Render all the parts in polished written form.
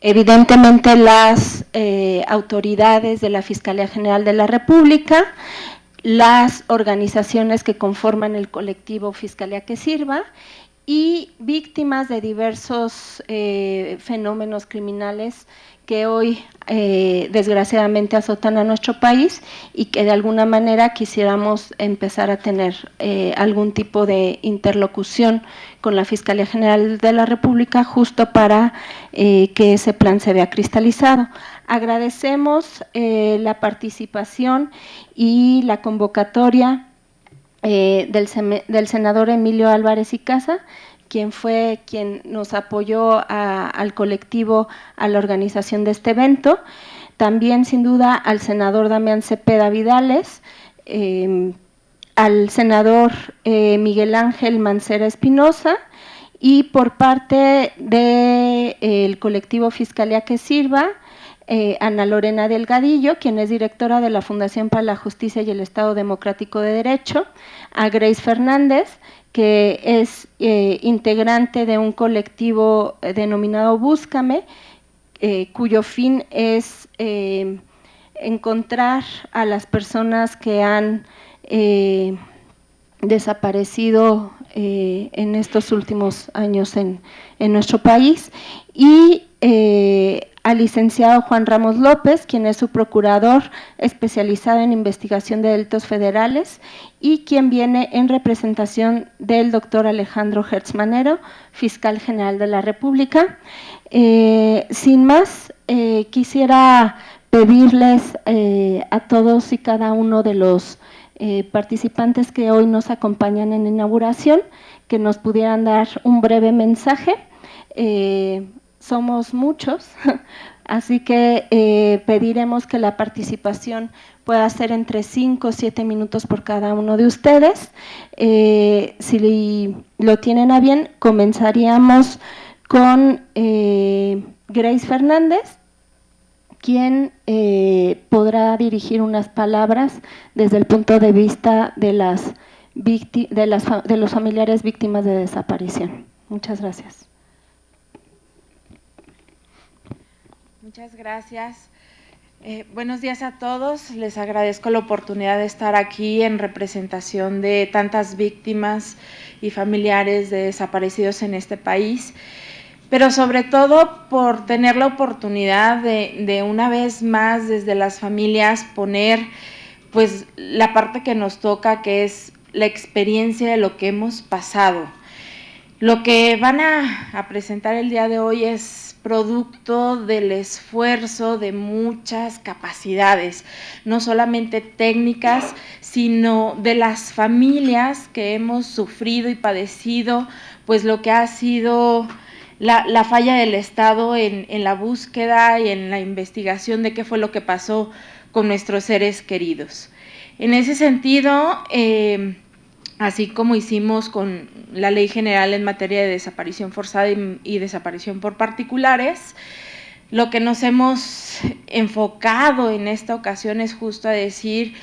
evidentemente las autoridades de la Fiscalía General de la República, las organizaciones que conforman el colectivo Fiscalía que Sirva y víctimas de diversos fenómenos criminales que hoy desgraciadamente azotan a nuestro país y que de alguna manera quisiéramos empezar a tener algún tipo de interlocución con la Fiscalía General de la República justo para que ese plan se vea cristalizado. Agradecemos la participación y la convocatoria del senador Emilio Álvarez y Casa, quien fue quien nos apoyó al colectivo, a la organización de este evento. También, sin duda, al senador Damián Cepeda Vidales, al senador Miguel Ángel Mancera Espinosa, y por parte del colectivo Fiscalía que Sirva, Ana Lorena Delgadillo, quien es directora de la Fundación para la Justicia y el Estado Democrático de Derecho, a Grace Fernández, que es integrante de un colectivo denominado Búscame, cuyo fin es encontrar a las personas que han desaparecido en estos últimos años en nuestro país, y al licenciado Juan Ramos López, quien es su procurador especializado en investigación de delitos federales y quien viene en representación del doctor Alejandro Hertz Manero, fiscal general de la República. Sin más, quisiera pedirles a todos y cada uno de los participantes que hoy nos acompañan en la inauguración, que nos pudieran dar un breve mensaje. Somos muchos, así que pediremos que la participación pueda ser entre 5 o 7 minutos por cada uno de ustedes. Si lo tienen a bien, comenzaríamos con Grace Fernández, quien podrá dirigir unas palabras desde el punto de vista de los familiares víctimas de desaparición. Muchas gracias. Muchas gracias. Buenos días a todos. Les agradezco la oportunidad de estar aquí en representación de tantas víctimas y familiares de desaparecidos en este país, pero sobre todo por tener la oportunidad de una vez más desde las familias poner pues la parte que nos toca, que es la experiencia de lo que hemos pasado. Lo que van a presentar el día de hoy es producto del esfuerzo de muchas capacidades, no solamente técnicas, sino de las familias que hemos sufrido y padecido, pues lo que ha sido la falla del Estado en la búsqueda y en la investigación de qué fue lo que pasó con nuestros seres queridos. En ese sentido, así como hicimos con la Ley General en materia de desaparición forzada y desaparición por particulares, lo que nos hemos enfocado en esta ocasión es justo a decir,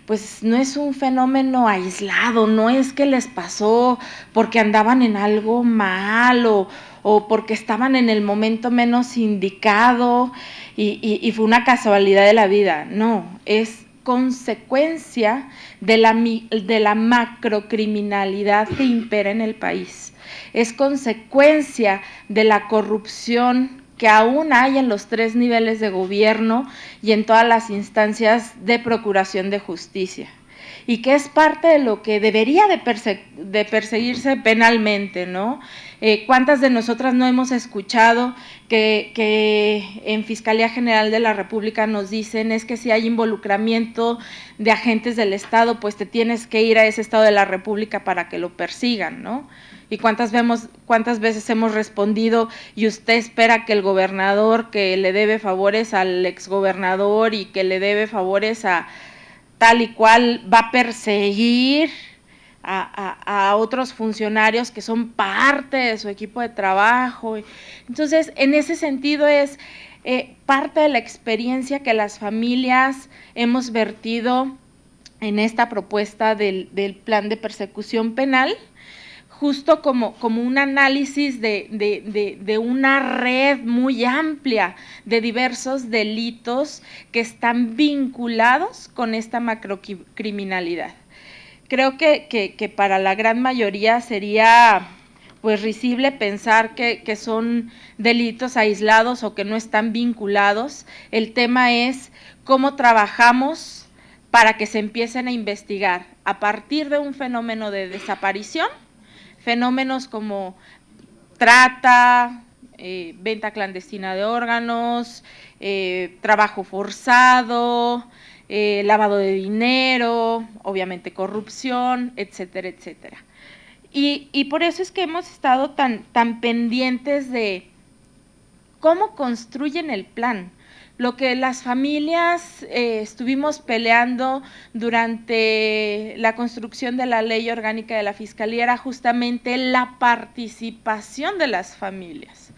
pues no es un fenómeno aislado, no es que les pasó porque andaban en algo mal o porque estaban en el momento menos indicado y fue una casualidad de la vida, no, es consecuencia de la macrocriminalidad que impera en el país, es consecuencia de la corrupción que aún hay en los 3 niveles de gobierno y en todas las instancias de procuración de justicia, y que es parte de lo que debería de perseguirse penalmente, ¿no? ¿Cuántas de nosotras no hemos escuchado que en Fiscalía General de la República nos dicen es que si hay involucramiento de agentes del Estado, pues te tienes que ir a ese Estado de la República para que lo persigan, ¿no? ¿Y cuántas veces hemos respondido y usted espera que el gobernador que le debe favores al exgobernador y que le debe favores a tal y cual va a perseguir a otros funcionarios que son parte de su equipo de trabajo? Entonces, en ese sentido es parte de la experiencia que las familias hemos vertido en esta propuesta del plan de persecución penal, justo como un análisis de una red muy amplia de diversos delitos que están vinculados con esta macrocriminalidad. Creo que para la gran mayoría sería pues risible pensar que son delitos aislados o que no están vinculados. El tema es cómo trabajamos para que se empiecen a investigar a partir de un fenómeno de desaparición, fenómenos como trata, venta clandestina de órganos, trabajo forzado, lavado de dinero, obviamente corrupción, etcétera, etcétera. Y por eso es que hemos estado tan pendientes de cómo construyen el plan. Lo que las familias estuvimos peleando durante la construcción de la ley orgánica de la Fiscalía era justamente la participación de las familias.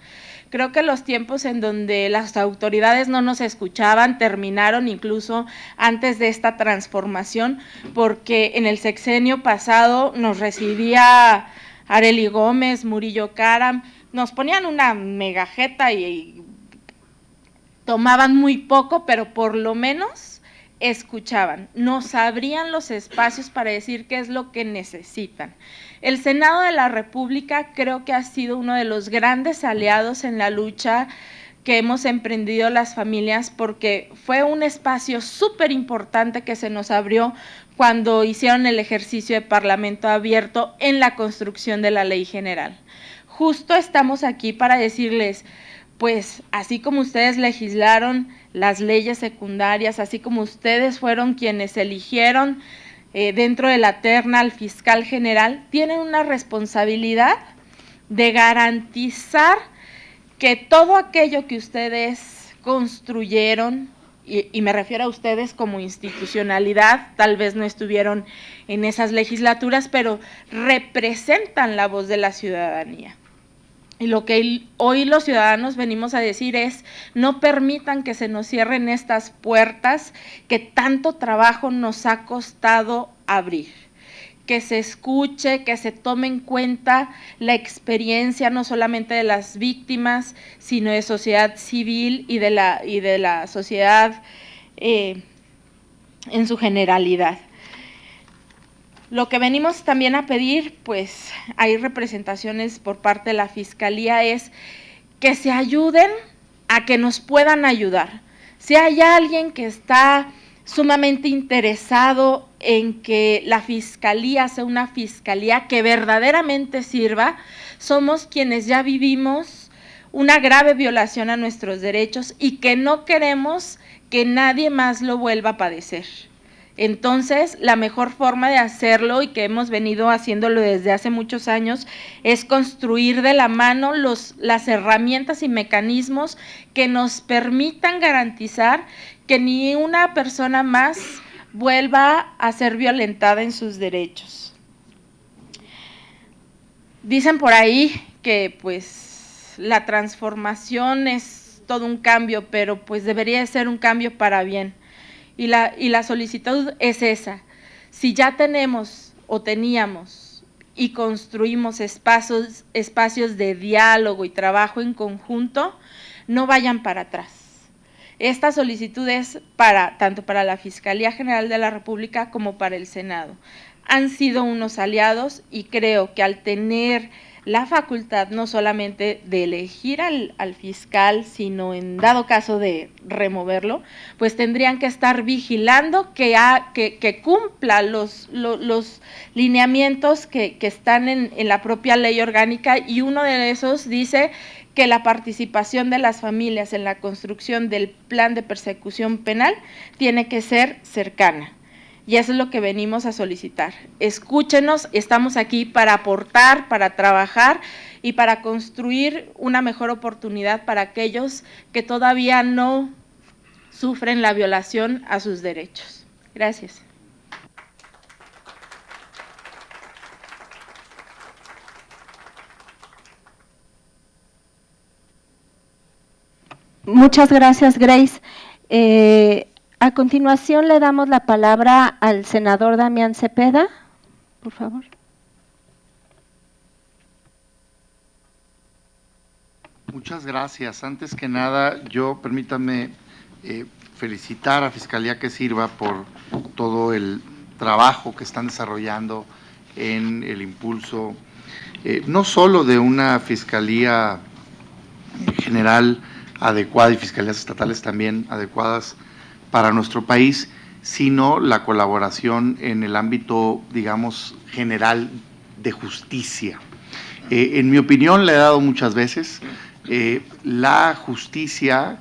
Creo que los tiempos en donde las autoridades no nos escuchaban terminaron incluso antes de esta transformación, porque en el sexenio pasado nos recibía Arely Gómez, Murillo Karam, nos ponían una megajeta y tomaban muy poco, pero por lo menos escuchaban, nos abrían los espacios para decir qué es lo que necesitan. El Senado de la República creo que ha sido uno de los grandes aliados en la lucha que hemos emprendido las familias, porque fue un espacio súper importante que se nos abrió cuando hicieron el ejercicio de Parlamento abierto en la construcción de la ley general. Justo estamos aquí para decirles, pues así como ustedes legislaron las leyes secundarias, así como ustedes fueron quienes eligieron dentro de la terna al fiscal general, tienen una responsabilidad de garantizar que todo aquello que ustedes construyeron, y me refiero a ustedes como institucionalidad, tal vez no estuvieron en esas legislaturas, pero representan la voz de la ciudadanía. Y lo que hoy los ciudadanos venimos a decir es, no permitan que se nos cierren estas puertas que tanto trabajo nos ha costado abrir. Que se escuche, que se tome en cuenta la experiencia no solamente de las víctimas, sino de sociedad civil y de la sociedad en su generalidad. Lo que venimos también a pedir, pues hay representaciones por parte de la Fiscalía, es que se ayuden a que nos puedan ayudar. Si hay alguien que está sumamente interesado en que la Fiscalía sea una Fiscalía que verdaderamente sirva, somos quienes ya vivimos una grave violación a nuestros derechos y que no queremos que nadie más lo vuelva a padecer. Entonces, la mejor forma de hacerlo, y que hemos venido haciéndolo desde hace muchos años, es construir de la mano las herramientas y mecanismos que nos permitan garantizar que ni una persona más vuelva a ser violentada en sus derechos. Dicen por ahí que pues la transformación es todo un cambio, pero pues debería ser un cambio para bien. Y la solicitud es esa. Si ya tenemos o teníamos y construimos espacios de diálogo y trabajo en conjunto, no vayan para atrás. Esta solicitud es tanto para la Fiscalía General de la República como para el Senado. Han sido unos aliados y creo que al tener la facultad no solamente de elegir al fiscal, sino en dado caso de removerlo, pues tendrían que estar vigilando que cumpla los lineamientos que están en la propia ley orgánica, y uno de esos dice que la participación de las familias en la construcción del plan de persecución penal tiene que ser cercana. Y eso es lo que venimos a solicitar. Escúchenos, estamos aquí para aportar, para trabajar y para construir una mejor oportunidad para aquellos que todavía no sufren la violación a sus derechos. Gracias. Muchas gracias, Grace. A continuación le damos la palabra al senador Damián Cepeda, por favor. Muchas gracias. Antes que nada, permítanme felicitar a Fiscalía que Sirva por todo el trabajo que están desarrollando en el impulso, no solo de una Fiscalía General adecuada y fiscalías estatales también adecuadas para nuestro país, sino la colaboración en el ámbito, digamos, general de justicia. En mi opinión, le he dado muchas veces, la justicia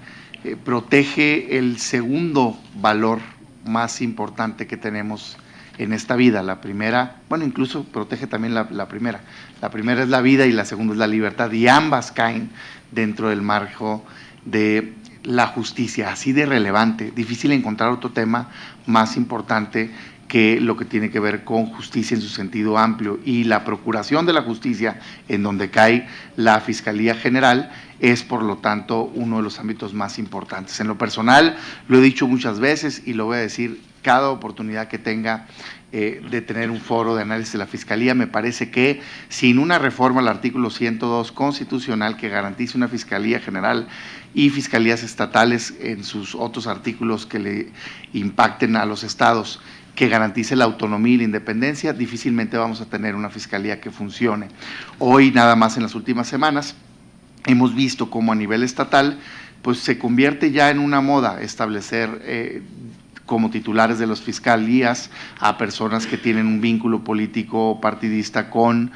protege el segundo valor más importante que tenemos en esta vida. La primera, bueno, incluso protege también la primera. La primera es la vida y la segunda es la libertad, y ambas caen dentro del marco de la justicia, así de relevante. Difícil encontrar otro tema más importante que lo que tiene que ver con justicia en su sentido amplio, y la procuración de la justicia, en donde cae la Fiscalía General, es por lo tanto uno de los ámbitos más importantes. En lo personal, lo he dicho muchas veces y lo voy a decir cada oportunidad que tenga de tener un foro de análisis de la Fiscalía, me parece que sin una reforma al artículo 102 constitucional que garantice una Fiscalía General y fiscalías estatales en sus otros artículos que le impacten a los estados, que garantice la autonomía y la independencia, difícilmente vamos a tener una fiscalía que funcione. Hoy, nada más en las últimas semanas, hemos visto cómo a nivel estatal pues se convierte ya en una moda establecer como titulares de las fiscalías a personas que tienen un vínculo político partidista con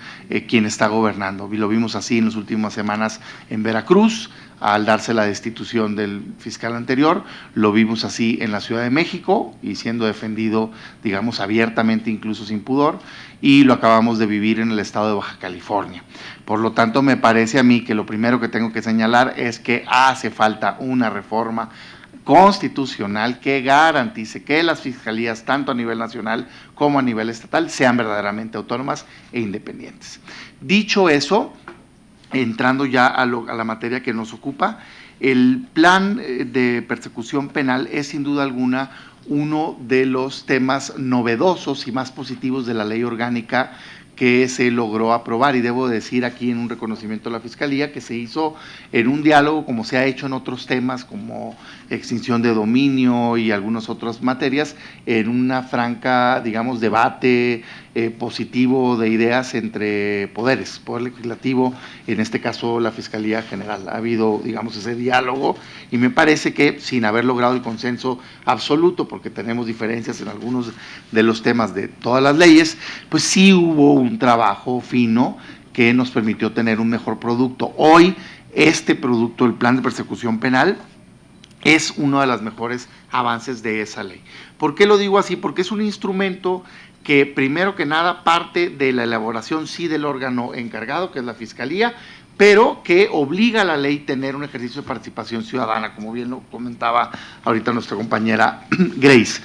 quien está gobernando. Y lo vimos así en las últimas semanas en Veracruz, al darse la destitución del fiscal anterior, lo vimos así en la Ciudad de México y siendo defendido, digamos, abiertamente, incluso sin pudor, y lo acabamos de vivir en el estado de Baja California. Por lo tanto, me parece a mí que lo primero que tengo que señalar es que hace falta una reforma constitucional que garantice que las fiscalías, tanto a nivel nacional como a nivel estatal, sean verdaderamente autónomas e independientes. Dicho eso, entrando ya a la materia que nos ocupa, el plan de persecución penal es sin duda alguna uno de los temas novedosos y más positivos de la ley orgánica que se logró aprobar, y debo decir aquí en un reconocimiento a la Fiscalía que se hizo en un diálogo como se ha hecho en otros temas como extinción de dominio y algunas otras materias, en una franca, digamos, debate positivo de ideas entre poderes, poder legislativo, en este caso la Fiscalía General. Ha habido, digamos, ese diálogo, y me parece que sin haber logrado el consenso absoluto, porque tenemos diferencias en algunos de los temas de todas las leyes, pues sí hubo un trabajo fino que nos permitió tener un mejor producto. Hoy, este producto, el plan de persecución penal, es uno de los mejores avances de esa ley. ¿Por qué lo digo así? Porque es un instrumento que, primero que nada, parte de la elaboración, sí, del órgano encargado, que es la Fiscalía, pero que obliga a la ley tener un ejercicio de participación ciudadana, como bien lo comentaba ahorita nuestra compañera Grace.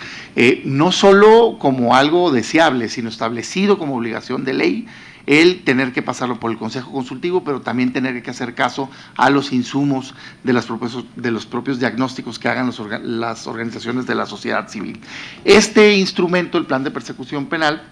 No solo como algo deseable, sino establecido como obligación de ley, el tener que pasarlo por el Consejo Consultivo, pero también tener que hacer caso a los insumos de los propios diagnósticos que hagan las organizaciones de la sociedad civil. Este instrumento, el Plan de Persecución Penal,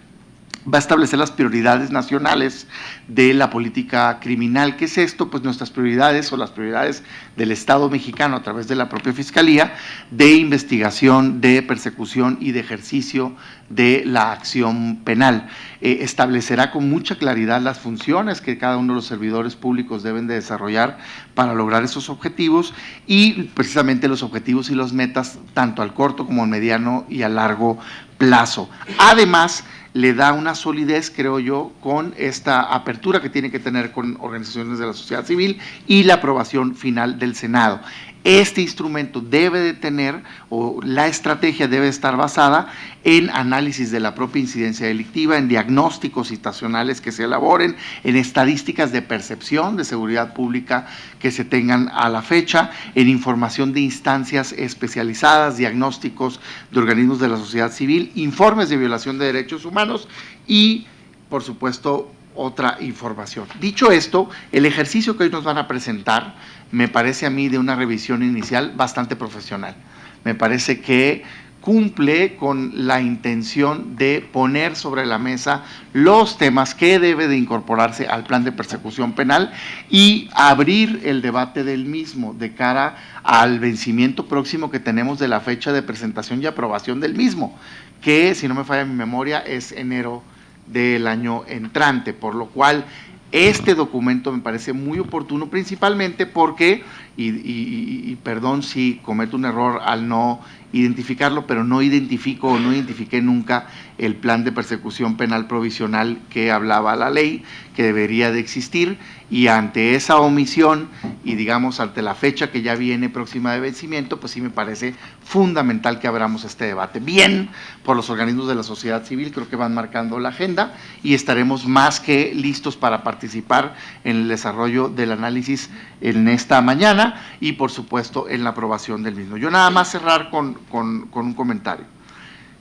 va a establecer las prioridades nacionales de la política criminal. ¿Qué es esto? Pues nuestras prioridades o las prioridades del Estado mexicano a través de la propia Fiscalía de investigación, de persecución y de ejercicio de la acción penal. Establecerá con mucha claridad las funciones que cada uno de los servidores públicos deben de desarrollar para lograr esos objetivos, y precisamente los objetivos y las metas tanto al corto como al mediano y a largo plazo. Además, le da una solidez, creo yo, con esta apertura que tiene que tener con organizaciones de la sociedad civil y la aprobación final del Senado. Este instrumento debe de tener, o la estrategia debe estar basada en análisis de la propia incidencia delictiva, en diagnósticos situacionales que se elaboren, en estadísticas de percepción de seguridad pública que se tengan a la fecha, en información de instancias especializadas, diagnósticos de organismos de la sociedad civil, informes de violación de derechos humanos y, por supuesto, otra información. Dicho esto, el ejercicio que hoy nos van a presentar me parece a mí de una revisión inicial bastante profesional. Me parece que cumple con la intención de poner sobre la mesa los temas que debe de incorporarse al plan de persecución penal y abrir el debate del mismo de cara al vencimiento próximo que tenemos de la fecha de presentación y aprobación del mismo, que si no me falla mi memoria es enero del año entrante, por lo cual este documento me parece muy oportuno, principalmente porque, y perdón si cometo un error al no identificarlo, pero no identifiqué nunca el plan de persecución penal provisional que hablaba la ley, que debería de existir, y ante esa omisión y digamos ante la fecha que ya viene próxima de vencimiento, pues sí me parece fundamental que abramos este debate. Bien, por los organismos de la sociedad civil, creo que van marcando la agenda y estaremos más que listos para participar en el desarrollo del análisis en esta mañana y por supuesto en la aprobación del mismo. Yo nada más cerrar con un comentario.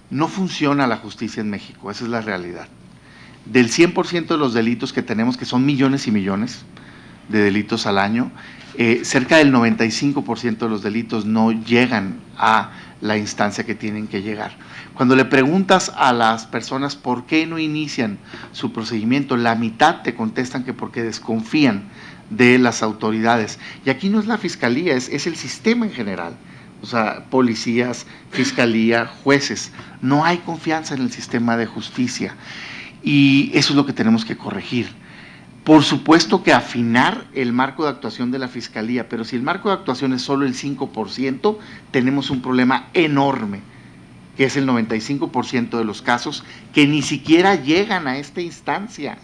No funciona la justicia en México, esa es la realidad. Del 100% de los delitos que tenemos, que son millones y millones de delitos al año, cerca del 95% de los delitos no llegan a la instancia que tienen que llegar. Cuando le preguntas a las personas por qué no inician su procedimiento, la mitad te contestan que porque desconfían de las autoridades. Y aquí no es la fiscalía, es el sistema en general. O sea, policías, fiscalía, jueces. No hay confianza en el sistema de justicia y eso es lo que tenemos que corregir. Por supuesto que afinar el marco de actuación de la fiscalía, pero si el marco de actuación es solo el 5%, tenemos un problema enorme, que es el 95% de los casos que ni siquiera llegan a esta instancia.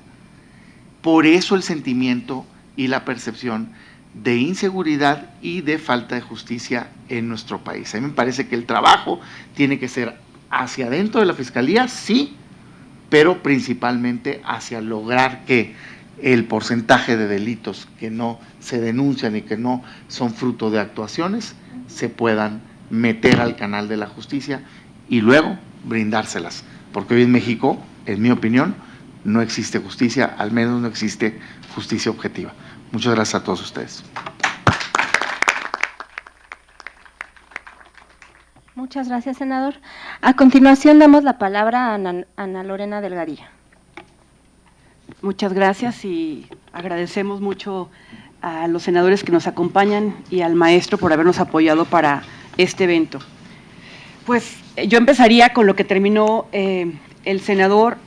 Por eso el sentimiento y la percepción de inseguridad y de falta de justicia en nuestro país. A mí me parece que el trabajo tiene que ser hacia adentro de la fiscalía, sí, pero principalmente hacia lograr que el porcentaje de delitos que no se denuncian y que no son fruto de actuaciones se puedan meter al canal de la justicia y luego brindárselas, porque hoy en México, en mi opinión, no existe justicia, al menos no existe justicia objetiva. Muchas gracias a todos ustedes. Muchas gracias, senador. A continuación damos la palabra a Ana Lorena Delgadillo. Muchas gracias y agradecemos mucho a los senadores que nos acompañan y al maestro por habernos apoyado para este evento. Pues yo empezaría con lo que terminó el senador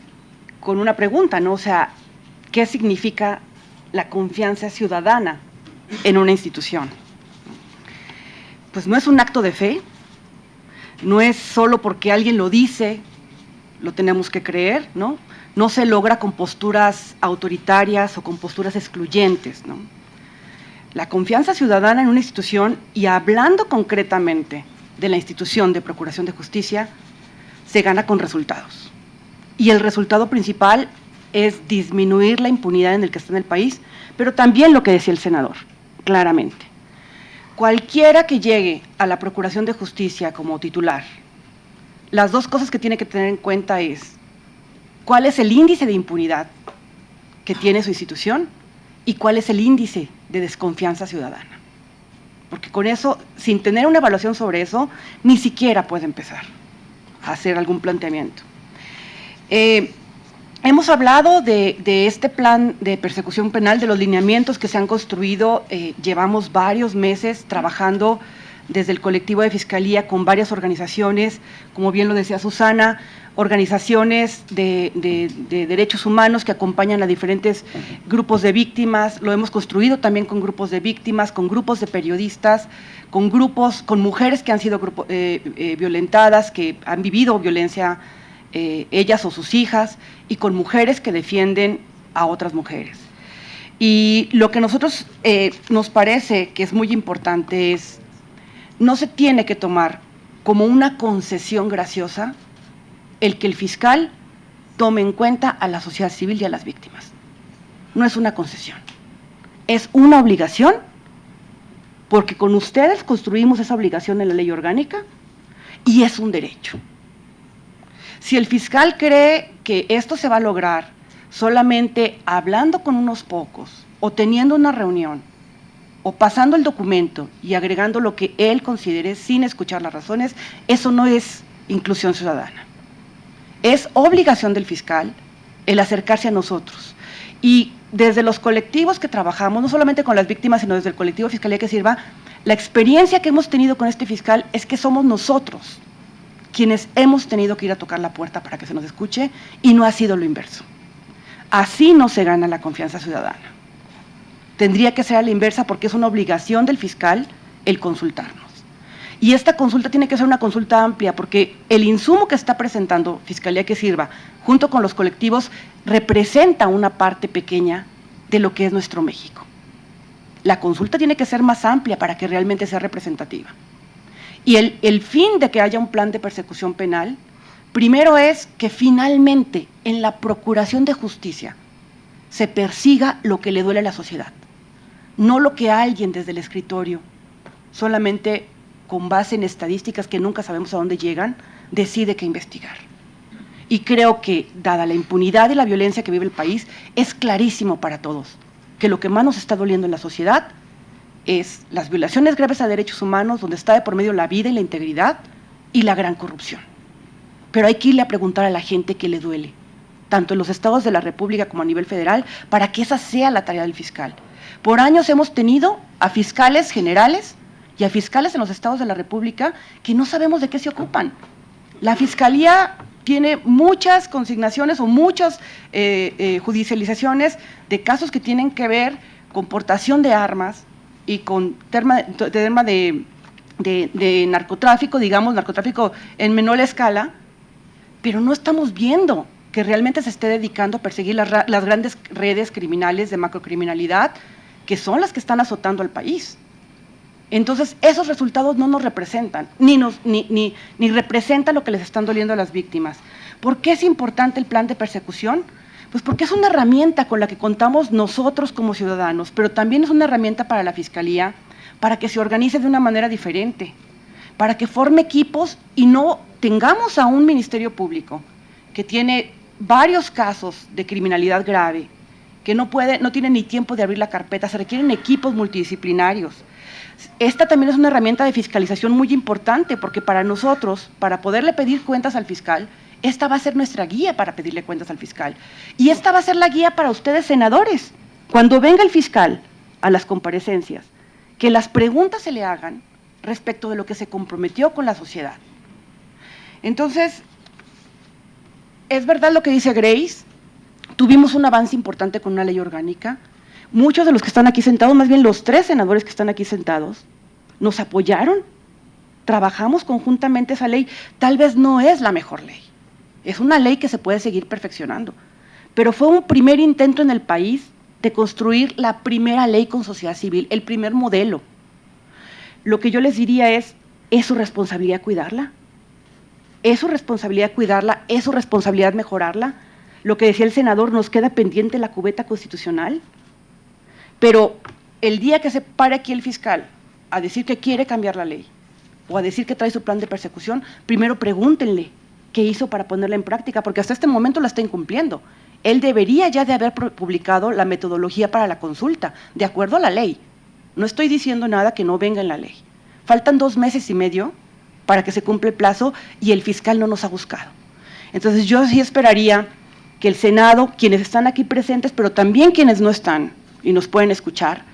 con una pregunta, ¿no? O sea, ¿qué significa la confianza ciudadana en una institución? Pues no es un acto de fe, no es solo porque alguien lo dice, lo tenemos que creer, ¿no? No se logra con posturas autoritarias o con posturas excluyentes, ¿no? La confianza ciudadana en una institución, y hablando concretamente de la institución de Procuración de Justicia, se gana con resultados. Y el resultado principal es disminuir la impunidad en el que está en el país, pero también lo que decía el senador, claramente. Cualquiera que llegue a la Procuración de Justicia como titular, las dos cosas que tiene que tener en cuenta es cuál es el índice de impunidad que tiene su institución y cuál es el índice de desconfianza ciudadana. Porque con eso, sin tener una evaluación sobre eso, ni siquiera puede empezar a hacer algún planteamiento. Hemos hablado de este plan de persecución penal, de los lineamientos que se han construido. Llevamos varios meses trabajando desde el colectivo de Fiscalía con varias organizaciones, como bien lo decía Susana, organizaciones de derechos humanos que acompañan a diferentes grupos de víctimas. Lo hemos construido también con grupos de víctimas, con grupos de periodistas, con mujeres que han sido violentadas, que han vivido violencia, ellas o sus hijas, y con mujeres que defienden a otras mujeres. Y lo que nosotros nos parece que es muy importante es, no se tiene que tomar como una concesión graciosa el que el fiscal tome en cuenta a la sociedad civil y a las víctimas. No es una concesión, es una obligación, porque con ustedes construimos esa obligación en la ley orgánica y es un derecho. Si el fiscal cree que esto se va a lograr solamente hablando con unos pocos o teniendo una reunión o pasando el documento y agregando lo que él considere sin escuchar las razones, eso no es inclusión ciudadana. Es obligación del fiscal el acercarse a nosotros. Y desde los colectivos que trabajamos, no solamente con las víctimas, sino desde el colectivo Fiscalía que Sirva, la experiencia que hemos tenido con este fiscal es que somos nosotros quienes hemos tenido que ir a tocar la puerta para que se nos escuche, y no ha sido lo inverso. Así no se gana la confianza ciudadana. Tendría que ser a la inversa, porque es una obligación del fiscal el consultarnos. Y esta consulta tiene que ser una consulta amplia, porque el insumo que está presentando Fiscalía que Sirva, junto con los colectivos, representa una parte pequeña de lo que es nuestro México. La consulta tiene que ser más amplia para que realmente sea representativa. Y el fin de que haya un plan de persecución penal, primero es que finalmente en la procuración de justicia se persiga lo que le duele a la sociedad, no lo que alguien desde el escritorio, solamente con base en estadísticas que nunca sabemos a dónde llegan, decide que investigar. Y creo que, dada la impunidad y la violencia que vive el país, es clarísimo para todos que lo que más nos está doliendo en la sociedad es las violaciones graves a derechos humanos, donde está de por medio la vida y la integridad, y la gran corrupción. Pero hay que irle a preguntar a la gente qué le duele, tanto en los estados de la República como a nivel federal, para que esa sea la tarea del fiscal. Por años hemos tenido a fiscales generales y a fiscales en los estados de la República que no sabemos de qué se ocupan. La Fiscalía tiene muchas consignaciones o muchas judicializaciones de casos que tienen que ver con portación de armas y con tema de narcotráfico, digamos, narcotráfico en menor escala, pero no estamos viendo que realmente se esté dedicando a perseguir las grandes redes criminales de macrocriminalidad, que son las que están azotando al país. Entonces, esos resultados no nos representan, ni representan lo que les están doliendo a las víctimas. ¿Por qué es importante el plan de persecución? Pues porque es una herramienta con la que contamos nosotros como ciudadanos, pero también es una herramienta para la Fiscalía, para que se organice de una manera diferente, para que forme equipos y no tengamos a un Ministerio Público que tiene varios casos de criminalidad grave, que no tiene ni tiempo de abrir la carpeta, se requieren equipos multidisciplinarios. Esta también es una herramienta de fiscalización muy importante, porque para nosotros, para poderle pedir cuentas al fiscal, esta va a ser nuestra guía para pedirle cuentas al fiscal. Y esta va a ser la guía para ustedes, senadores. Cuando venga el fiscal a las comparecencias, que las preguntas se le hagan respecto de lo que se comprometió con la sociedad. Entonces, es verdad lo que dice Grace, tuvimos un avance importante con una ley orgánica. Muchos de los que están aquí sentados, más bien los 3 senadores que están aquí sentados, nos apoyaron, trabajamos conjuntamente esa ley. Tal vez no es la mejor ley, es una ley que se puede seguir perfeccionando, pero fue un primer intento en el país de construir la primera ley con sociedad civil, el primer modelo. Lo que yo les diría es su responsabilidad cuidarla, es su responsabilidad cuidarla, es su responsabilidad mejorarla. Lo que decía el senador, nos queda pendiente la cubeta constitucional. Pero el día que se pare aquí el fiscal a decir que quiere cambiar la ley o a decir que trae su plan de persecución, primero pregúntenle qué hizo para ponerla en práctica, porque hasta este momento la está incumpliendo. Él debería ya de haber publicado la metodología para la consulta, de acuerdo a la ley. No estoy diciendo nada que no venga en la ley. Faltan 2 meses y medio para que se cumpla el plazo y el fiscal no nos ha buscado. Entonces yo sí esperaría que el Senado, quienes están aquí presentes, pero también quienes no están, y nos pueden escuchar,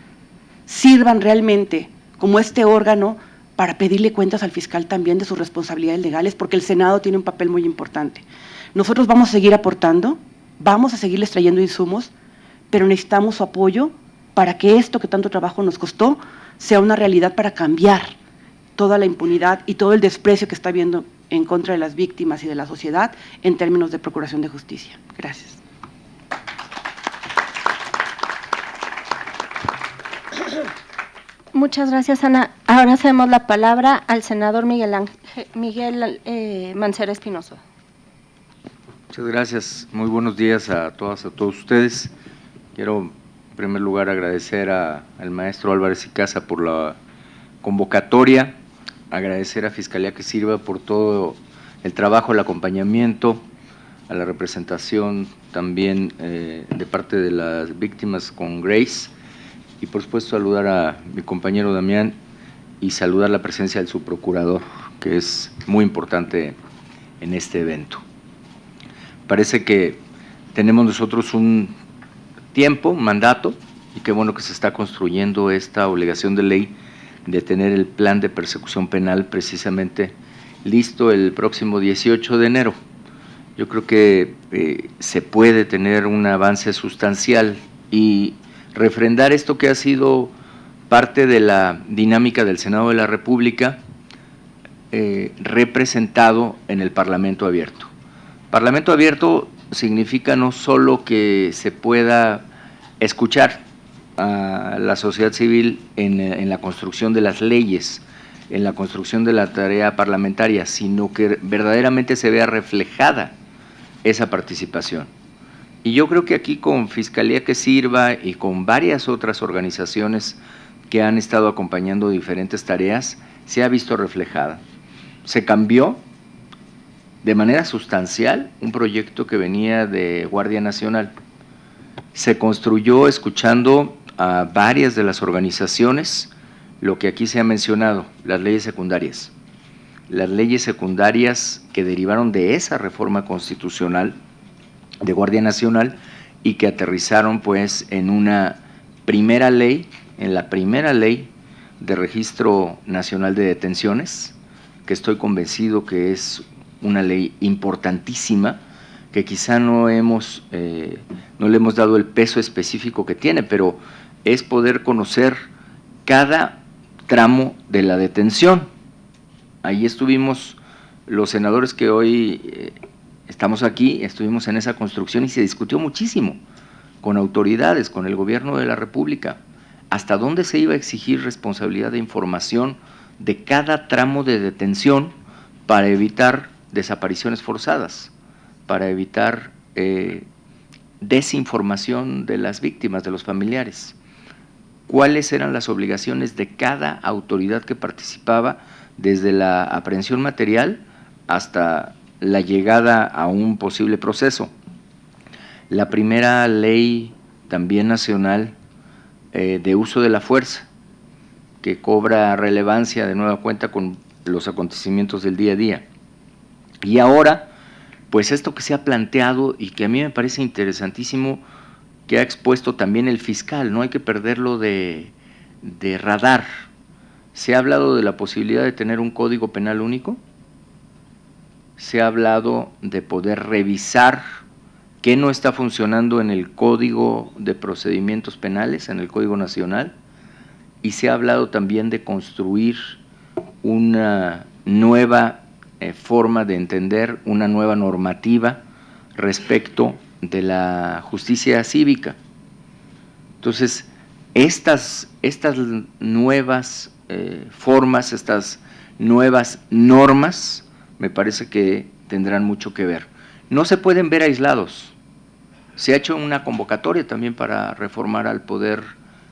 sirvan realmente como este órgano para pedirle cuentas al fiscal también de sus responsabilidades legales, porque el Senado tiene un papel muy importante. Nosotros vamos a seguir aportando, vamos a seguirles trayendo insumos, pero necesitamos su apoyo para que esto que tanto trabajo nos costó sea una realidad, para cambiar toda la impunidad y todo el desprecio que está habiendo en contra de las víctimas y de la sociedad en términos de procuración de justicia. Gracias. Muchas gracias, Ana. Ahora cedemos la palabra al senador Miguel Mancera Espinoso. Muchas gracias. Muy buenos días a todas, a todos ustedes. Quiero, en primer lugar, agradecer al maestro Álvarez y Casa por la convocatoria, agradecer a Fiscalía que Sirva por todo el trabajo, el acompañamiento, a la representación también de parte de las víctimas con Grace, y por supuesto saludar a mi compañero Damián y saludar la presencia del subprocurador, que es muy importante en este evento. Parece que tenemos nosotros un tiempo, un mandato, y qué bueno que se está construyendo esta obligación de ley de tener el plan de persecución penal precisamente listo el próximo 18 de enero. Yo creo que se puede tener un avance sustancial y refrendar esto que ha sido parte de la dinámica del Senado de la República, representado en el Parlamento Abierto. Parlamento Abierto significa no solo que se pueda escuchar a la sociedad civil en la construcción de las leyes, en la construcción de la tarea parlamentaria, sino que verdaderamente se vea reflejada esa participación. Y yo creo que aquí con Fiscalía que Sirva y con varias otras organizaciones que han estado acompañando diferentes tareas, se ha visto reflejada. Se cambió de manera sustancial un proyecto que venía de Guardia Nacional. Se construyó escuchando a varias de las organizaciones, lo que aquí se ha mencionado, las leyes secundarias. Las leyes secundarias que derivaron de esa reforma constitucional de Guardia Nacional y que aterrizaron pues en una primera ley, en la primera ley de Registro Nacional de Detenciones, que estoy convencido que es una ley importantísima, que quizá no le hemos dado el peso específico que tiene, pero es poder conocer cada tramo de la detención. Ahí estuvimos los senadores que hoy estamos aquí, estuvimos en esa construcción y se discutió muchísimo con autoridades, con el gobierno de la República, hasta dónde se iba a exigir responsabilidad de información de cada tramo de detención para evitar desapariciones forzadas, para evitar desinformación de las víctimas, de los familiares. ¿Cuáles eran las obligaciones de cada autoridad que participaba, desde la aprehensión material hasta la llegada a un posible proceso? La primera ley también nacional de uso de la fuerza, que cobra relevancia de nueva cuenta con los acontecimientos del día a día. Y ahora, pues esto que se ha planteado y que a mí me parece interesantísimo, que ha expuesto también el fiscal, no hay que perderlo de radar. Se ha hablado de la posibilidad de tener un código penal único, se ha hablado de poder revisar qué no está funcionando en el Código de Procedimientos Penales, en el Código Nacional, y se ha hablado también de construir una nueva forma de entender, una nueva normativa respecto de la justicia cívica. Entonces, estas nuevas formas, estas nuevas normas, me parece que tendrán mucho que ver. No se pueden ver aislados. Se ha hecho una convocatoria también para reformar al Poder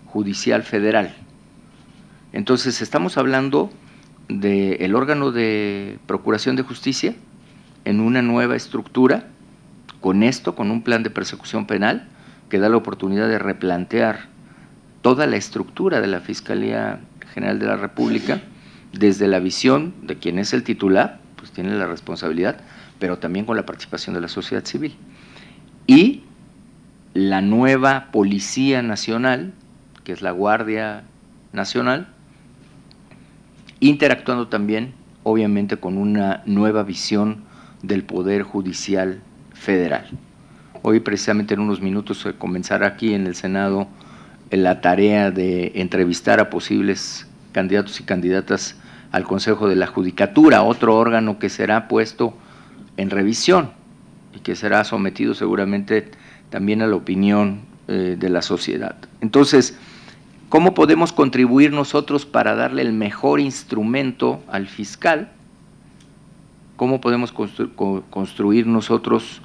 Judicial Federal. Entonces, estamos hablando del órgano de Procuración de Justicia en una nueva estructura, con un plan de persecución penal que da la oportunidad de replantear toda la estructura de la Fiscalía General de la República, desde la visión de quien es el titular, pues tiene la responsabilidad, pero también con la participación de la sociedad civil. Y la nueva Policía Nacional, que es la Guardia Nacional, interactuando también, obviamente, con una nueva visión del Poder Judicial Federal. Hoy, precisamente en unos minutos, comenzará aquí en el Senado la tarea de entrevistar a posibles candidatos y candidatas al Consejo de la Judicatura, otro órgano que será puesto en revisión y que será sometido seguramente también a la opinión de la sociedad. Entonces, ¿cómo podemos contribuir nosotros para darle el mejor instrumento al fiscal? ¿Cómo podemos construir nosotros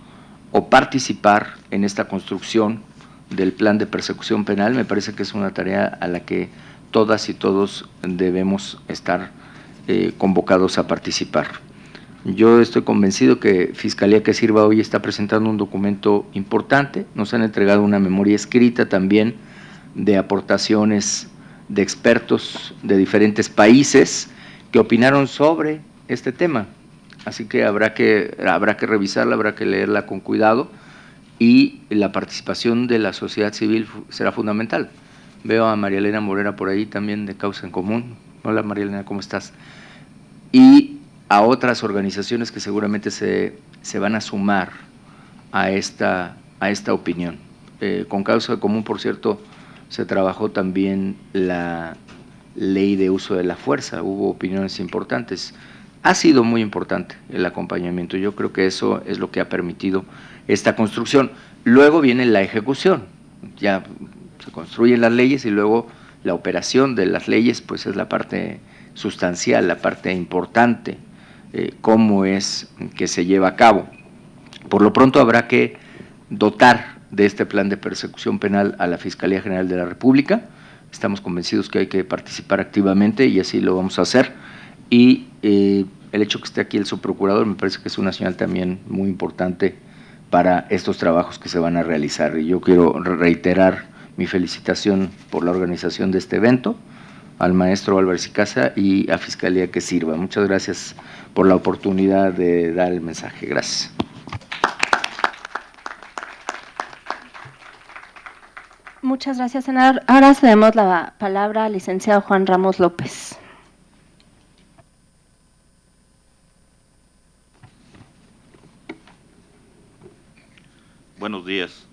o participar en esta construcción del plan de persecución penal? Me parece que es una tarea a la que todas y todos debemos estar convocados a participar. Yo estoy convencido que Fiscalía que Sirva hoy está presentando un documento importante. Nos han entregado una memoria escrita también de aportaciones de expertos de diferentes países que opinaron sobre este tema, así que habrá que revisarla, habrá que leerla con cuidado, y la participación de la sociedad civil será fundamental. Veo a María Elena Morera por ahí también, de Causa en Común. Hola María Elena, ¿cómo estás? Y a otras organizaciones que seguramente se van a sumar a esta opinión. Con Causa en Común, por cierto, se trabajó también la ley de uso de la fuerza, hubo opiniones importantes. Ha sido muy importante el acompañamiento, yo creo que eso es lo que ha permitido esta construcción. Luego viene la ejecución, ya se construyen las leyes y luego la operación de las leyes, pues es la parte sustancial, la parte importante, cómo es que se lleva a cabo. Por lo pronto habrá que dotar de este plan de persecución penal a la Fiscalía General de la República. Estamos convencidos que hay que participar activamente y así lo vamos a hacer. Y el hecho que esté aquí el subprocurador me parece que es una señal también muy importante para estos trabajos que se van a realizar. Y yo quiero reiterar mi felicitación por la organización de este evento, al maestro Álvarez y Casa y a Fiscalía que Sirva. Muchas gracias por la oportunidad de dar el mensaje. Gracias. Muchas gracias, senador. Ahora cedemos la palabra al licenciado Juan Ramos López. Buenos días.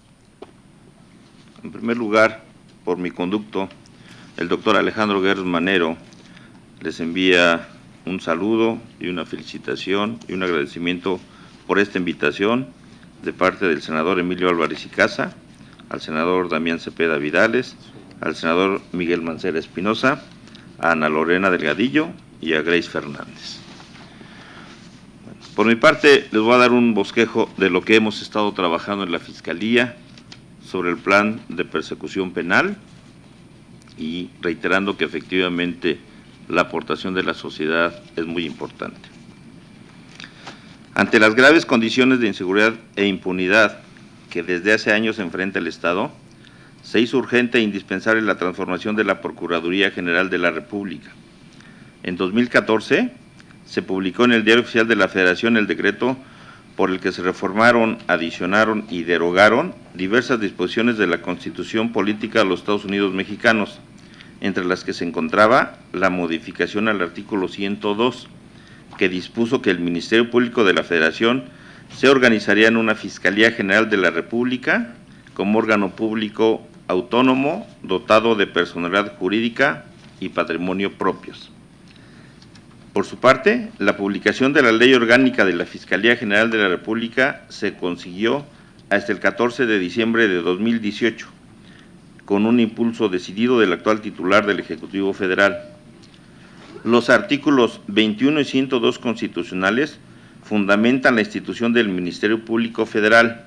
En primer lugar, por mi conducto, el doctor Alejandro Guerra Manero les envía un saludo y una felicitación y un agradecimiento por esta invitación de parte del senador Emilio Álvarez y Casa, al senador Damián Cepeda Vidales, al senador Miguel Mancera Espinosa, a Ana Lorena Delgadillo y a Grace Fernández. Por mi parte, les voy a dar un bosquejo de lo que hemos estado trabajando en la Fiscalía sobre el plan de persecución penal y reiterando que efectivamente la aportación de la sociedad es muy importante. Ante las graves condiciones de inseguridad e impunidad que desde hace años enfrenta el Estado, se hizo urgente e indispensable la transformación de la Procuraduría General de la República. En 2014 se publicó en el Diario Oficial de la Federación el decreto por el que se reformaron, adicionaron y derogaron diversas disposiciones de la Constitución Política de los Estados Unidos Mexicanos, entre las que se encontraba la modificación al artículo 102, que dispuso que el Ministerio Público de la Federación se organizaría en una Fiscalía General de la República como órgano público autónomo, dotado de personalidad jurídica y patrimonio propios. Por su parte, la publicación de la Ley Orgánica de la Fiscalía General de la República se consiguió hasta el 14 de diciembre de 2018, con un impulso decidido del actual titular del Ejecutivo Federal. Los artículos 21 y 102 constitucionales fundamentan la institución del Ministerio Público Federal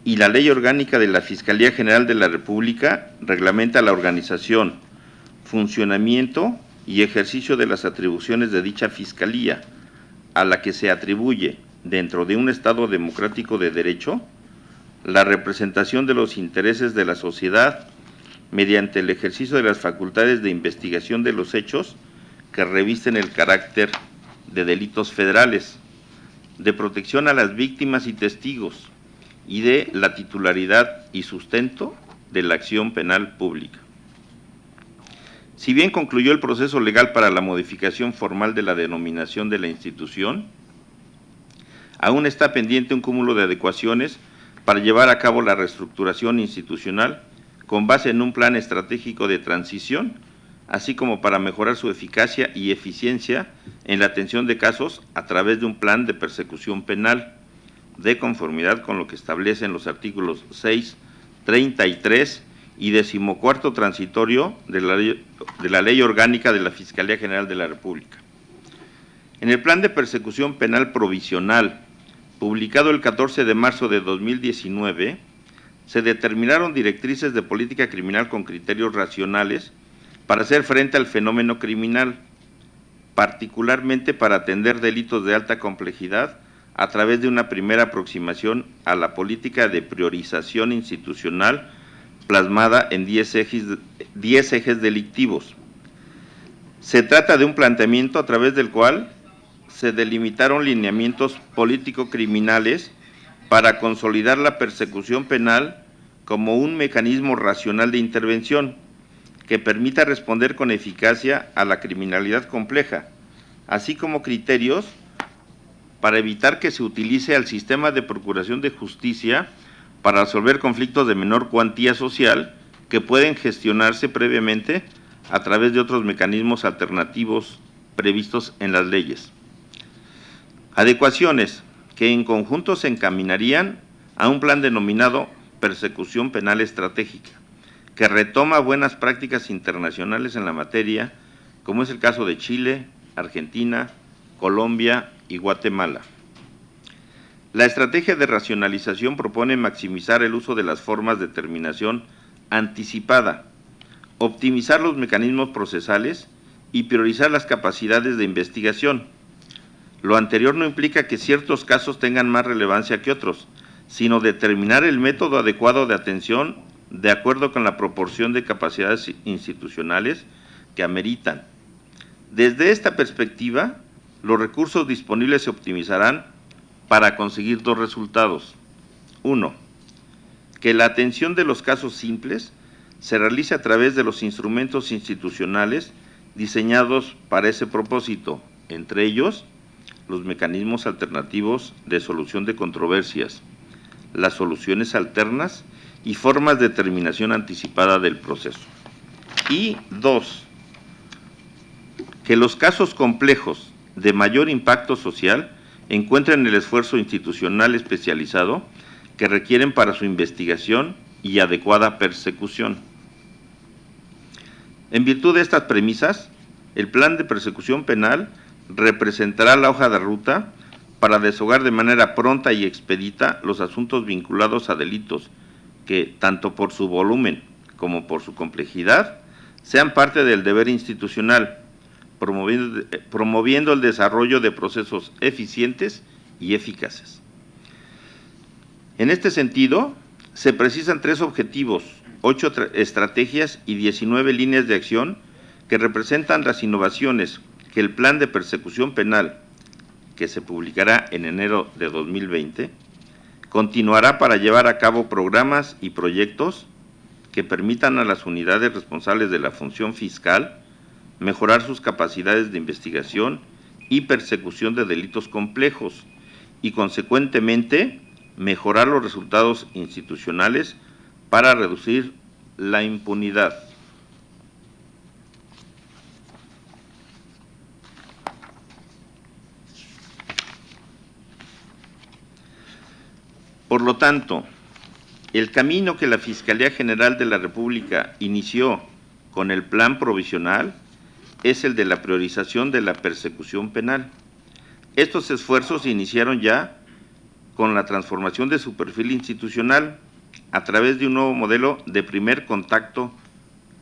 y la Ley Orgánica de la Fiscalía General de la República reglamenta la organización, funcionamiento y ejercicio de las atribuciones de dicha Fiscalía, a la que se atribuye, dentro de un Estado democrático de derecho, la representación de los intereses de la sociedad mediante el ejercicio de las facultades de investigación de los hechos que revisten el carácter de delitos federales, de protección a las víctimas y testigos, y de la titularidad y sustento de la acción penal pública. Si bien concluyó el proceso legal para la modificación formal de la denominación de la institución, aún está pendiente un cúmulo de adecuaciones para llevar a cabo la reestructuración institucional con base en un plan estratégico de transición, así como para mejorar su eficacia y eficiencia en la atención de casos a través de un plan de persecución penal, de conformidad con lo que establecen los artículos 6, 33 y 14º transitorio de la Ley Orgánica de la Fiscalía General de la República. En el Plan de Persecución Penal Provisional, publicado el 14 de marzo de 2019, se determinaron directrices de política criminal con criterios racionales para hacer frente al fenómeno criminal, particularmente para atender delitos de alta complejidad a través de una primera aproximación a la política de priorización institucional plasmada en 10 ejes delictivos. Se trata de un planteamiento a través del cual se delimitaron lineamientos político-criminales para consolidar la persecución penal como un mecanismo racional de intervención que permita responder con eficacia a la criminalidad compleja, así como criterios para evitar que se utilice al sistema de procuración de justicia para resolver conflictos de menor cuantía social que pueden gestionarse previamente a través de otros mecanismos alternativos previstos en las leyes. Adecuaciones que en conjunto se encaminarían a un plan denominado Persecución Penal Estratégica, que retoma buenas prácticas internacionales en la materia, como es el caso de Chile, Argentina, Colombia y Guatemala. La estrategia de racionalización propone maximizar el uso de las formas de terminación anticipada, optimizar los mecanismos procesales y priorizar las capacidades de investigación. Lo anterior no implica que ciertos casos tengan más relevancia que otros, sino determinar el método adecuado de atención de acuerdo con la proporción de capacidades institucionales que ameritan. Desde esta perspectiva, los recursos disponibles se optimizarán para conseguir dos resultados. 1. Que la atención de los casos simples se realice a través de los instrumentos institucionales diseñados para ese propósito, entre ellos los mecanismos alternativos de solución de controversias, las soluciones alternas y formas de terminación anticipada del proceso. Y 2. Que los casos complejos de mayor impacto social encuentren el esfuerzo institucional especializado que requieren para su investigación y adecuada persecución. En virtud de estas premisas, el plan de persecución penal representará la hoja de ruta para desahogar de manera pronta y expedita los asuntos vinculados a delitos que, tanto por su volumen como por su complejidad, sean parte del deber institucional, promoviendo el desarrollo de procesos eficientes y eficaces. En este sentido, se precisan 3 objetivos, 8 estrategias y 19 líneas de acción que representan las innovaciones que el Plan de Persecución Penal, que se publicará en enero de 2020, continuará para llevar a cabo programas y proyectos que permitan a las unidades responsables de la función fiscal mejorar sus capacidades de investigación y persecución de delitos complejos y, consecuentemente, mejorar los resultados institucionales para reducir la impunidad. Por lo tanto, el camino que la Fiscalía General de la República inició con el plan provisional es el de la priorización de la persecución penal. Estos esfuerzos se iniciaron ya con la transformación de su perfil institucional a través de un nuevo modelo de primer contacto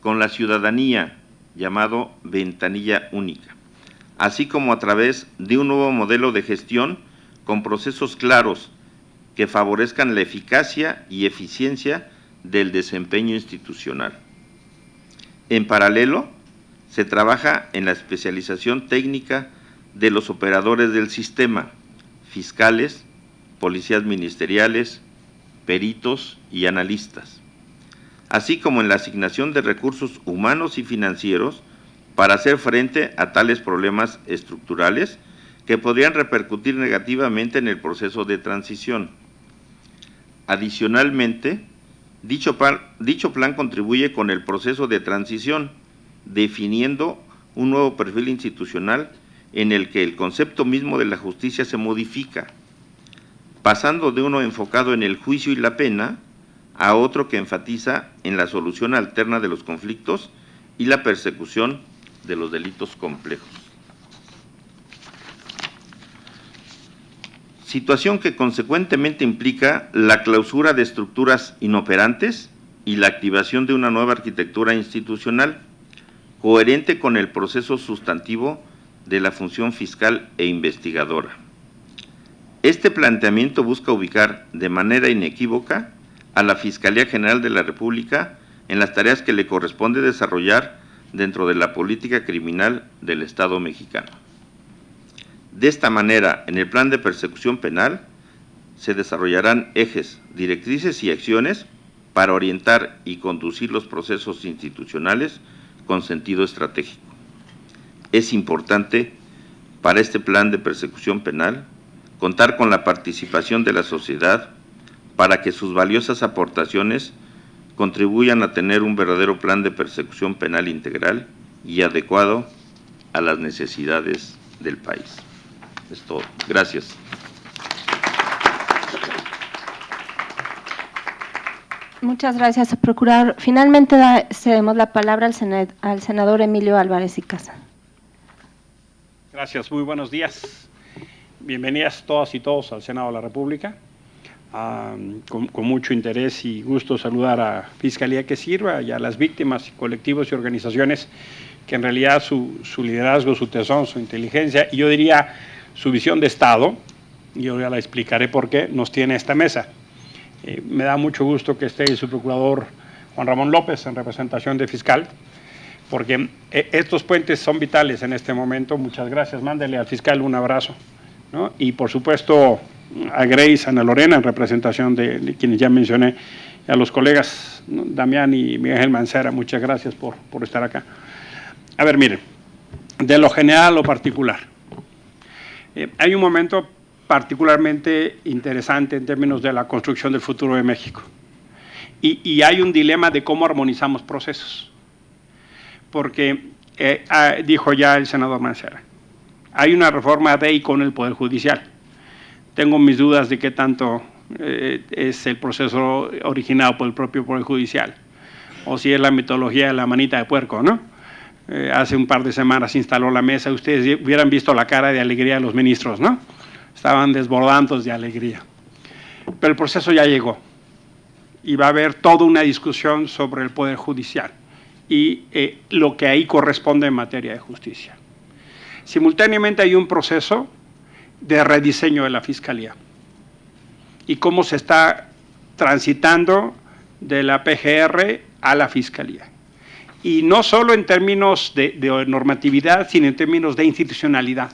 con la ciudadanía, llamado Ventanilla Única, así como a través de un nuevo modelo de gestión con procesos claros que favorezcan la eficacia y eficiencia del desempeño institucional. En paralelo, se trabaja en la especialización técnica de los operadores del sistema, fiscales, policías ministeriales, peritos y analistas, así como en la asignación de recursos humanos y financieros para hacer frente a tales problemas estructurales que podrían repercutir negativamente en el proceso de transición. Adicionalmente, dicho plan contribuye con el proceso de transición, definiendo un nuevo perfil institucional en el que el concepto mismo de la justicia se modifica, pasando de uno enfocado en el juicio y la pena a otro que enfatiza en la solución alterna de los conflictos y la persecución de los delitos complejos. Situación que consecuentemente implica la clausura de estructuras inoperantes y la activación de una nueva arquitectura institucional coherente con el proceso sustantivo de la función fiscal e investigadora. Este planteamiento busca ubicar de manera inequívoca a la Fiscalía General de la República en las tareas que le corresponde desarrollar dentro de la política criminal del Estado mexicano. De esta manera, en el plan de persecución penal se desarrollarán ejes, directrices y acciones para orientar y conducir los procesos institucionales con sentido estratégico. Es importante para este plan de persecución penal contar con la participación de la sociedad para que sus valiosas aportaciones contribuyan a tener un verdadero plan de persecución penal integral y adecuado a las necesidades del país. Es todo. Gracias. Muchas gracias, procurador. Finalmente cedemos la palabra al senador Emilio Álvarez y Casa. Gracias, muy buenos días. Bienvenidas todas y todos al Senado de la República. Con mucho interés y gusto saludar a Fiscalía que Sirva y a las víctimas, colectivos y organizaciones que en realidad su liderazgo, su tesón, su inteligencia y yo diría su visión de Estado, y yo ya la explicaré por qué, nos tiene esta mesa. Me da mucho gusto que esté su procurador Juan Ramón López en representación de fiscal, porque estos puentes son vitales en este momento. Muchas gracias, mándele al fiscal un abrazo, ¿no? Y por supuesto a Grace, Ana Lorena en representación de quienes ya mencioné, y a los colegas, ¿no?, Damián y Miguel Mancera, muchas gracias por estar acá. A ver, miren, de lo general a lo particular. Hay un momento particularmente interesante en términos de la construcción del futuro de México. Y hay un dilema de cómo armonizamos procesos. Porque, dijo ya el senador Mancera, hay una reforma de y con el Poder Judicial. Tengo mis dudas de qué tanto es el proceso originado por el propio Poder Judicial, o si es la mitología de la manita de puerco, ¿no? Hace un par de semanas se instaló la mesa, ustedes hubieran visto la cara de alegría de los ministros, ¿no? Estaban desbordantes de alegría. Pero el proceso ya llegó y va a haber toda una discusión sobre el Poder Judicial y lo que ahí corresponde en materia de justicia. Simultáneamente hay un proceso de rediseño de la Fiscalía y cómo se está transitando de la PGR a la Fiscalía. Y no solo en términos de normatividad, sino en términos de institucionalidad.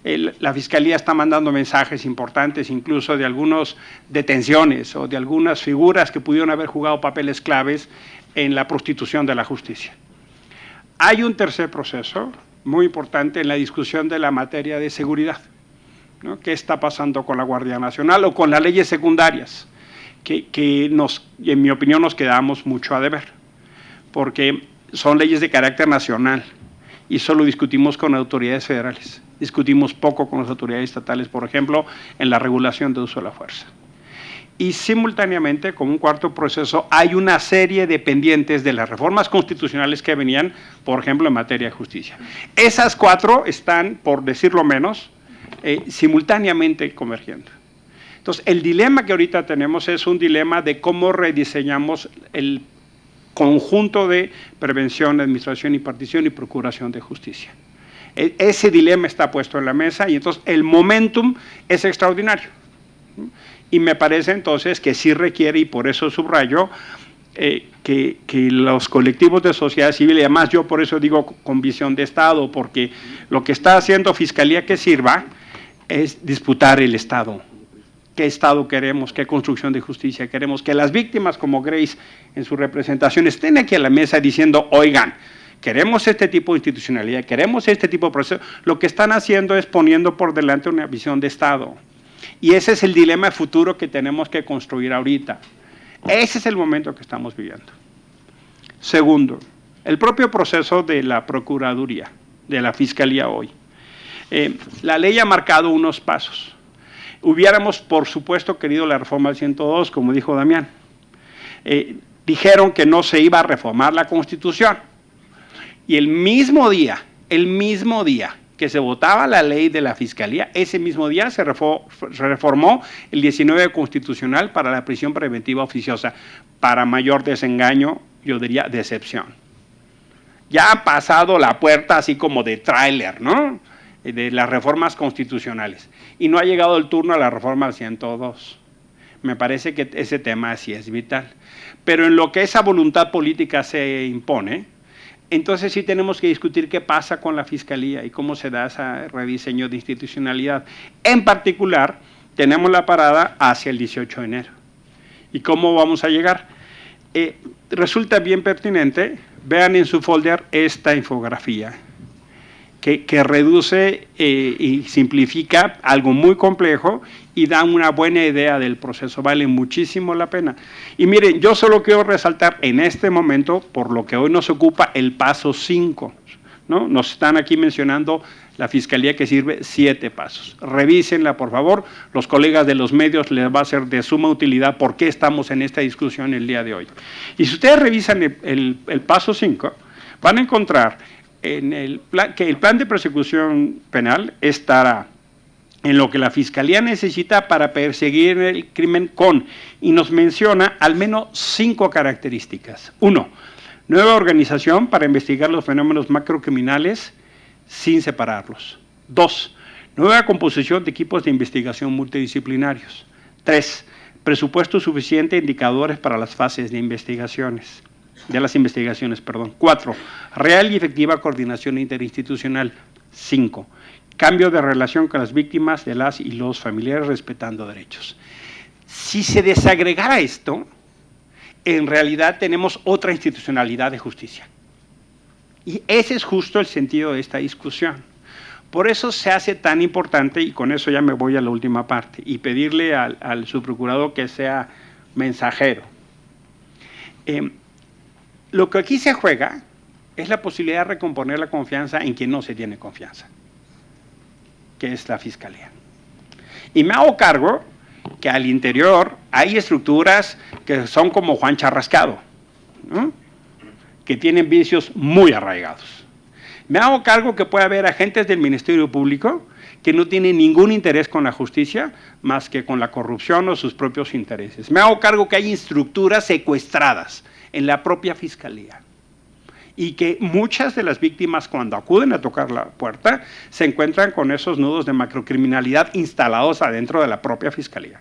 La Fiscalía está mandando mensajes importantes, incluso de algunas detenciones o de algunas figuras que pudieron haber jugado papeles claves en la prostitución de la justicia. Hay un tercer proceso muy importante en la discusión de la materia de seguridad, ¿no? ¿Qué está pasando con la Guardia Nacional o con las leyes secundarias? Que en mi opinión, nos quedamos mucho a deber, porque son leyes de carácter nacional y solo discutimos con autoridades federales. Discutimos poco con las autoridades estatales, por ejemplo, en la regulación de uso de la fuerza. Y simultáneamente, como un cuarto proceso, hay una serie de pendientes de las reformas constitucionales que venían, por ejemplo, en materia de justicia. Esas cuatro están, por decirlo menos, simultáneamente convergiendo. Entonces, el dilema que ahorita tenemos es un dilema de cómo rediseñamos el conjunto de prevención, administración, impartición y procuración de justicia. Ese dilema está puesto en la mesa y entonces el momentum es extraordinario. Y me parece entonces que sí requiere, y por eso subrayo, que los colectivos de sociedad civil, y además yo por eso digo con visión de Estado, porque lo que está haciendo Fiscalía que Sirva es disputar el Estado. ¿Qué Estado queremos? ¿Qué construcción de justicia queremos? Que las víctimas como Grace en su representación estén aquí a la mesa diciendo, oigan, queremos este tipo de institucionalidad, queremos este tipo de proceso. Lo que están haciendo es poniendo por delante una visión de Estado. Y ese es el dilema de futuro que tenemos que construir ahorita. Ese es el momento que estamos viviendo. Segundo, el propio proceso de la Procuraduría, de la Fiscalía hoy. La ley ha marcado unos pasos. Hubiéramos, por supuesto, querido la reforma del 102, como dijo Damián. Dijeron que no se iba a reformar la Constitución. Y el mismo día que se votaba la ley de la Fiscalía, ese mismo día se reformó el 19 constitucional para la prisión preventiva oficiosa. Para mayor desengaño, yo diría decepción. Ya ha pasado la puerta así como de tráiler, ¿no?, de las reformas constitucionales. Y no ha llegado el turno a la reforma al 102. Me parece que ese tema sí es vital. Pero en lo que esa voluntad política se impone, entonces sí tenemos que discutir qué pasa con la Fiscalía y cómo se da ese rediseño de institucionalidad. En particular, tenemos la parada hacia el 18 de enero. ¿Y cómo vamos a llegar? Resulta bien pertinente, vean en su folder esta infografía, que reduce y simplifica algo muy complejo y da una buena idea del proceso, vale muchísimo la pena. Y miren, yo solo quiero resaltar en este momento, por lo que hoy nos ocupa, el paso 5, ¿no? Nos están aquí mencionando la Fiscalía que sirve 7 pasos. Revísenla, por favor, los colegas de los medios les va a ser de suma utilidad por qué estamos en esta discusión el día de hoy. Y si ustedes revisan el paso 5, van a encontrar que el plan de persecución penal estará en lo que la Fiscalía necesita para perseguir el crimen y nos menciona al menos 5 características. 1, nueva organización para investigar los fenómenos macrocriminales sin separarlos. 2, nueva composición de equipos de investigación multidisciplinarios. 3, presupuesto suficiente e indicadores para las fases de investigaciones. 4, real y efectiva coordinación interinstitucional. 5, cambio de relación con las víctimas de las y los familiares respetando derechos. Si se desagregara esto, en realidad tenemos otra institucionalidad de justicia. Y ese es justo el sentido de esta discusión. Por eso se hace tan importante, y con eso ya me voy a la última parte, y pedirle al subprocurador que sea mensajero. Lo que aquí se juega es la posibilidad de recomponer la confianza en quien no se tiene confianza, que es la Fiscalía. Y me hago cargo que al interior hay estructuras que son como Juan Charrascado, ¿no? Que tienen vicios muy arraigados. Me hago cargo que puede haber agentes del Ministerio Público que no tienen ningún interés con la justicia más que con la corrupción o sus propios intereses. Me hago cargo que hay estructuras secuestradas en la propia Fiscalía y que muchas de las víctimas cuando acuden a tocar la puerta se encuentran con esos nudos de macrocriminalidad instalados adentro de la propia Fiscalía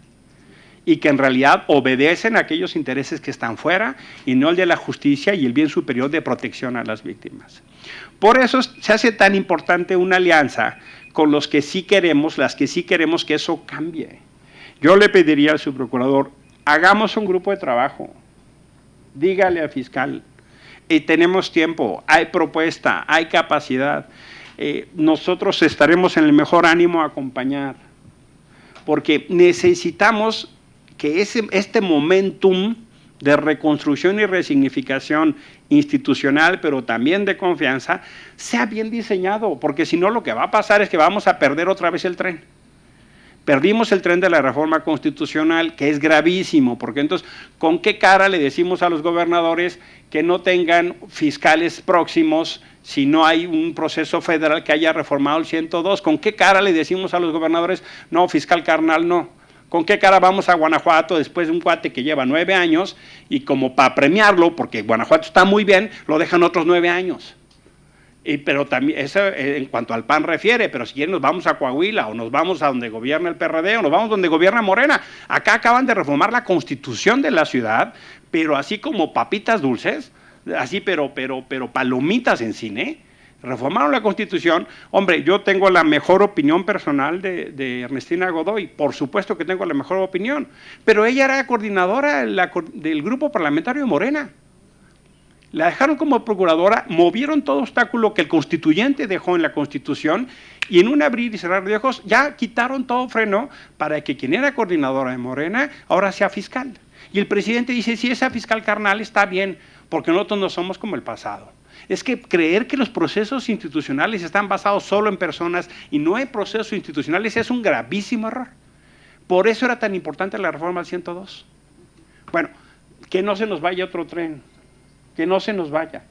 y que en realidad obedecen a aquellos intereses que están fuera y no el de la justicia y el bien superior de protección a las víctimas. Por eso se hace tan importante una alianza con los que sí queremos, las que sí queremos que eso cambie. Yo le pediría al subprocurador, hagamos un grupo de trabajo, dígale al fiscal, tenemos tiempo, hay propuesta, hay capacidad, nosotros estaremos en el mejor ánimo a acompañar, porque necesitamos que este momentum de reconstrucción y resignificación institucional, pero también de confianza, sea bien diseñado, porque si no lo que va a pasar es que vamos a perder otra vez el tren. Perdimos el tren de la reforma constitucional, que es gravísimo, porque entonces, ¿con qué cara le decimos a los gobernadores que no tengan fiscales próximos si no hay un proceso federal que haya reformado el 102? ¿Con qué cara le decimos a los gobernadores, no, fiscal carnal, no? ¿Con qué cara vamos a Guanajuato después de un cuate que lleva 9 años y como para premiarlo, porque Guanajuato está muy bien, lo dejan otros 9 años? Pero también, eso en cuanto al PAN refiere, pero si quieren nos vamos a Coahuila o nos vamos a donde gobierna el PRD o nos vamos donde gobierna Morena. Acá acaban de reformar la Constitución de la ciudad, pero así como papitas dulces, así pero palomitas en cine. Reformaron la Constitución. Hombre, yo tengo la mejor opinión personal de Ernestina Godoy, por supuesto que tengo la mejor opinión, pero ella era coordinadora del grupo parlamentario de Morena. La dejaron como procuradora, movieron todo obstáculo que el constituyente dejó en la Constitución y en un abrir y cerrar de ojos ya quitaron todo freno para que quien era coordinadora de Morena ahora sea fiscal. Y el presidente dice, sí, esa fiscal carnal está bien, porque nosotros no somos como el pasado. Es que creer que los procesos institucionales están basados solo en personas y no en procesos institucionales es un gravísimo error. Por eso era tan importante la reforma del 102. Bueno, que no se nos vaya otro tren, que no se nos vaya.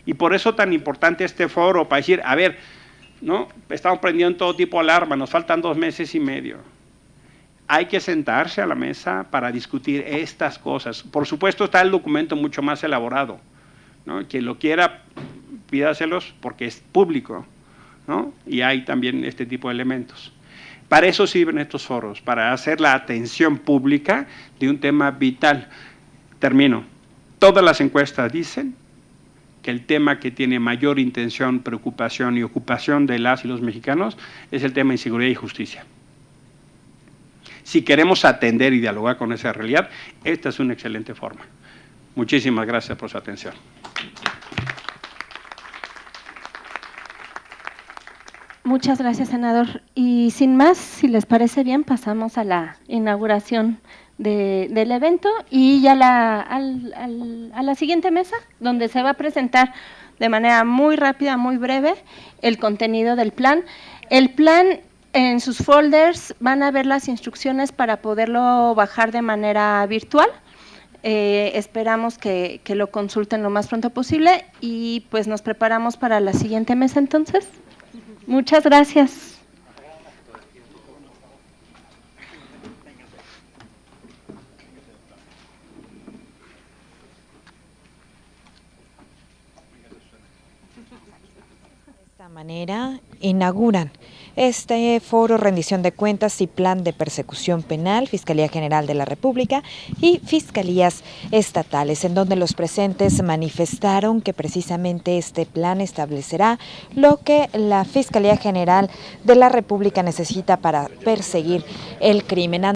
Y por eso tan importante este foro, para decir, a ver, ¿no? Estamos prendiendo todo tipo de alarma, nos faltan 2 meses y medio. Hay que sentarse a la mesa para discutir estas cosas. Por supuesto está el documento mucho más elaborado, ¿no? Quien lo quiera, pídaselos porque es público, ¿no? Y hay también este tipo de elementos. Para eso sirven estos foros, para hacer la atención pública de un tema vital. Termino. Todas las encuestas dicen que el tema que tiene mayor intención, preocupación y ocupación de las y los mexicanos es el tema de inseguridad y justicia. Si queremos atender y dialogar con esa realidad, esta es una excelente forma. Muchísimas gracias por su atención. Muchas gracias, senador. Y sin más, si les parece bien, pasamos a la inauguración del evento y ya a la siguiente mesa, donde se va a presentar de manera muy rápida, muy breve, el contenido del plan. El plan, en sus folders van a ver las instrucciones para poderlo bajar de manera virtual. Esperamos que lo consulten lo más pronto posible y pues nos preparamos para la siguiente mesa entonces. Muchas gracias. De esta manera inauguran este foro rendición de cuentas y plan de persecución penal, Fiscalía General de la República y Fiscalías Estatales, en donde los presentes manifestaron que precisamente este plan establecerá lo que la Fiscalía General de la República necesita para perseguir el crimen.